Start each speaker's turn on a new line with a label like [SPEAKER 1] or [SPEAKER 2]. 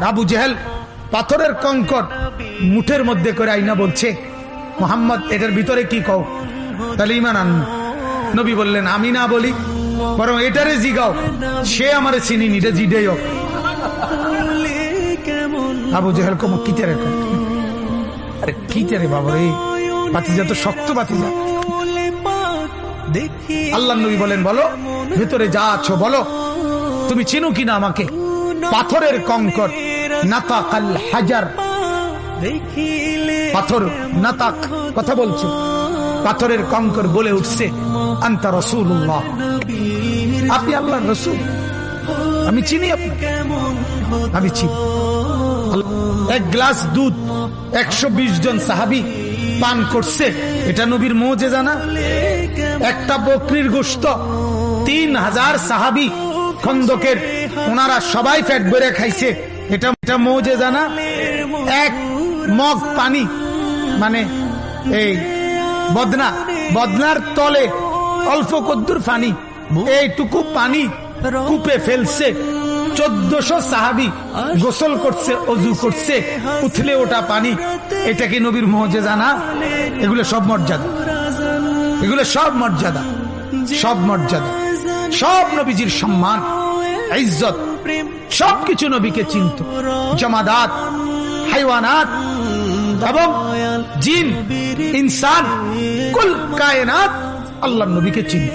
[SPEAKER 1] আবু জেহেল পাথরের কঙ্কর মুঠের মধ্যে করে আইনা বলছে, মোহাম্মদ এটার ভিতরে কি কও, তাহলে ইমান আন। নবী বললেন, আমি না বলি, বরং এটারে জিগাও, সে আমারে চিনি নিটা জিডেই হোক। আবু জেহেল কম কিতেরে, আরে কিতেরে বাবা রে, বাতিজা তো শক্ত বাতিজা। আল্লাহ নবী বলেন, বলো ভেতরে যা আছো বলো, তুমি চিনো কিনা আমাকে। পাথরের কঙ্কর, নাতাকাল হাজার, পাথর নাতাক কথা বলছে, পাথরের কঙ্কর বলে উঠছে, আনতা রাসূলুল্লাহ, আপনি আল্লাহর রাসূল, আমি চিনি আপনাকে, আমি চিনি। এক গ্লাস দুধ 120 জন সাহাবী পান করছে, এটা নবীর মুজিজা না? একটা বকরির গোশত 3000 সাহাবী খন্দকের, ওনারা সবাই পেট ভরে খাইছে, এটা মুজিজা না? এক মগ পানি, মানে এই বদনার তলে অল্প কদ্দুর পানি, এইটুকু পানি কূপে ফেলছে, 1400 সাহাবী গোসল করছে, অজু করছে, উথলে ওঠা পানি, এটা কি নবীর মুজিজা না? এগুলো সব মর্যাদা, এগুলো সব মর্যাদা, সব মর্যাদা, সব নবীজির সম্মান, ইজ্জত, সবকিছু নবীকে চিনত। জামাদাত, হাইওয়ানাত এবং জিন, ইনসান, কুল কায়নাত আল্লাহর নবীকে চিনত।